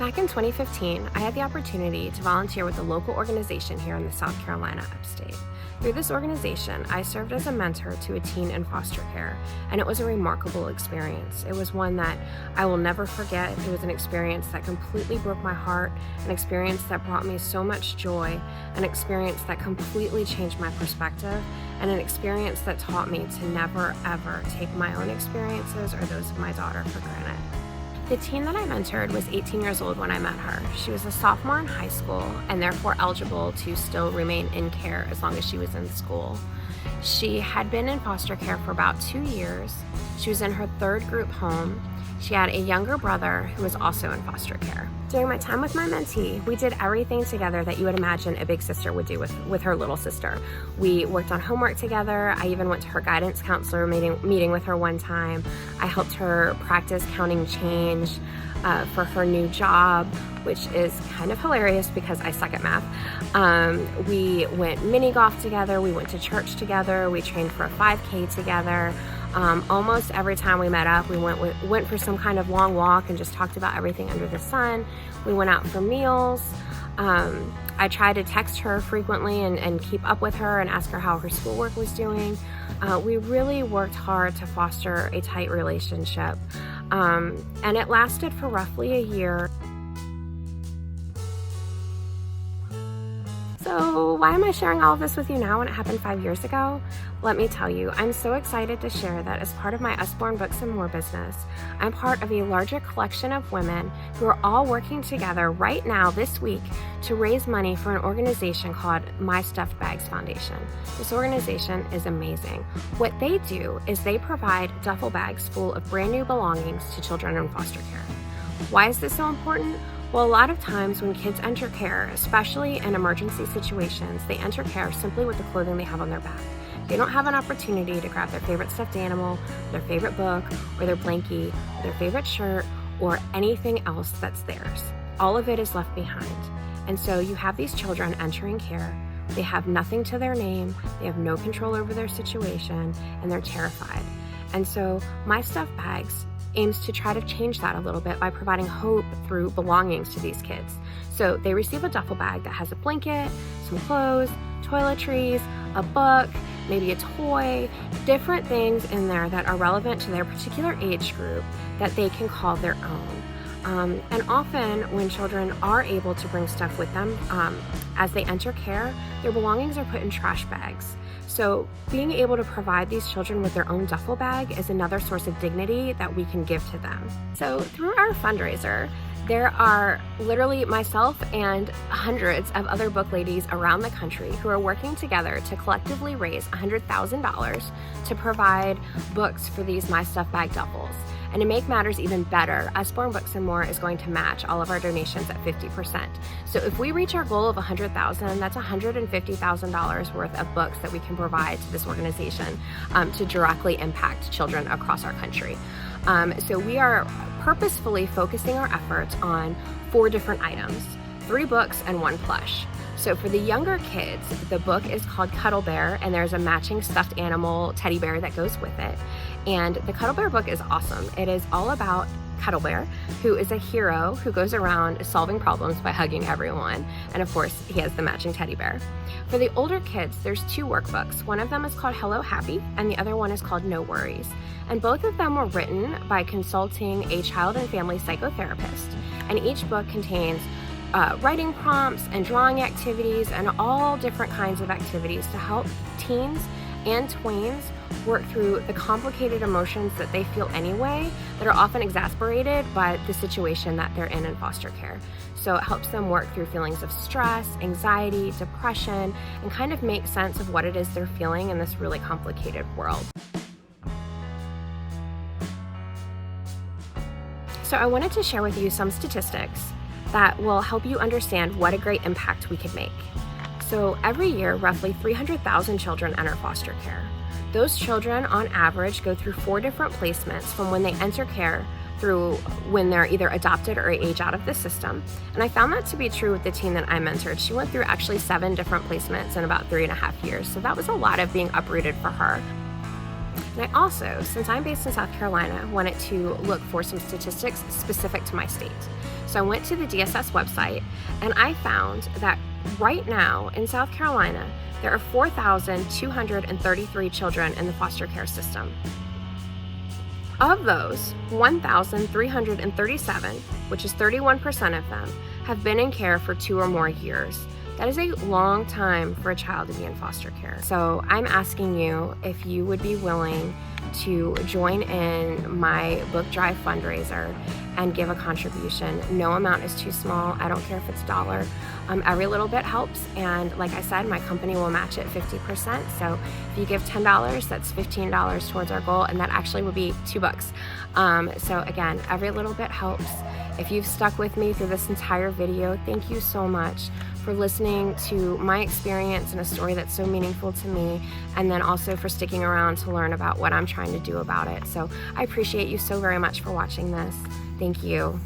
Back in 2015, I had the opportunity to volunteer with a local organization here in the South Carolina upstate. Through this organization, I served as a mentor to a teen in foster care, and it was a remarkable experience. It was one that I will never forget. It was an experience that completely broke my heart, an experience that brought me so much joy, an experience that completely changed my perspective, and an experience that taught me to never, ever take my own experiences or those of my daughter for granted. The teen that I mentored was 18 years old when I met her. She was a sophomore in high school and therefore eligible to still remain in care as long as she was in school. She had been in foster care for about 2 years. She was in her third group home. She had a younger brother who was also in foster care. During my time with my mentee, we did everything together that you would imagine a big sister would do with her little sister. We worked on homework together. I even went to her guidance counselor meeting with her one time. I helped her practice counting change for her new job, which is kind of hilarious because I suck at math. We went mini golf together. We went to church together. We trained for a 5K together. Almost every time we met up, we went for some kind of long walk and just talked about everything under the sun. We went out for meals. I tried to text her frequently and keep up with her and ask her how her schoolwork was doing. We really worked hard to foster a tight relationship, and it lasted for roughly a year. So why am I sharing all of this with you now when it happened 5 years ago? Let me tell you, I'm so excited to share that as part of my Usborne Books and More business, I'm part of a larger collection of women who are all working together right now this week to raise money for an organization called My Stuffed Bags Foundation. This organization is amazing. What they do is they provide duffel bags full of brand new belongings to children in foster care. Why is this so important? Well, a lot of times when kids enter care, especially in emergency situations, they enter care simply with the clothing they have on their back. They don't have an opportunity to grab their favorite stuffed animal, their favorite book, or their blankie, or their favorite shirt, or anything else that's theirs. All of it is left behind. And so you have these children entering care. They have nothing to their name, they have no control over their situation, and they're terrified. And so My Stuffed Bags aims to try to change that a little bit by providing hope through belongings to these kids. So they receive a duffel bag that has a blanket, some clothes, toiletries, a book, maybe a toy, different things in there that are relevant to their particular age group that they can call their own. And often when children are able to bring stuff with them as they enter care, their belongings are put in trash bags. So being able to provide these children with their own duffel bag is another source of dignity that we can give to them. So through our fundraiser, there are literally myself and hundreds of other book ladies around the country who are working together to collectively raise $100,000 to provide books for these My Stuffed Bag duffels. And to make matters even better, Usborne Books and More is going to match all of our donations at 50%. So if we reach our goal of $100,000, that's $150,000 worth of books that we can provide to this organization to directly impact children across our country. So we are purposefully focusing our efforts on 4 different items, 3 books and 1 plush. So for the younger kids, the book is called Cuddle Bear, and there's a matching stuffed animal teddy bear that goes with it. And the Cuddle Bear book is awesome. It is all about Cuddle Bear, who is a hero who goes around solving problems by hugging everyone. And of course, he has the matching teddy bear. For the older kids, there's 2 workbooks. One of them is called Hello Happy, and the other one is called No Worries. And both of them were written by consulting a child and family psychotherapist. And each book contains writing prompts and drawing activities and all different kinds of activities to help teens and tweens work through the complicated emotions that they feel anyway that are often exacerbated by the situation that they're in foster care. So it helps them work through feelings of stress, anxiety, depression, and kind of make sense of what it is they're feeling in this really complicated world. So I wanted to share with you some statistics that will help you understand what a great impact we could make. So every year, roughly 300,000 children enter foster care. Those children, on average, go through 4 different placements from when they enter care through when they're either adopted or age out of the system. And I found that to be true with the teen that I mentored. She went through actually 7 different placements in about 3.5 years. So that was a lot of being uprooted for her. And I also, since I'm based in South Carolina, wanted to look for some statistics specific to my state. So I went to the DSS website and I found that right now in South Carolina, there are 4,233 children in the foster care system. Of those, 1,337, which is 31% of them, have been in care for 2 or more years. That is a long time for a child to be in foster care. So I'm asking you if you would be willing to join in my book drive fundraiser and give a contribution. No amount is too small. I don't care if it's $1. Every little bit helps, and like I said, my company will match it 50%. So if you give $10, that's $15 towards our goal, and that actually would be $2. So again, every little bit helps. If you've stuck with me through this entire video, thank you so much for listening to my experience and a story that's so meaningful to me, and then also for sticking around to learn about what I'm trying to do about it. So I appreciate you so very much for watching this. Thank you.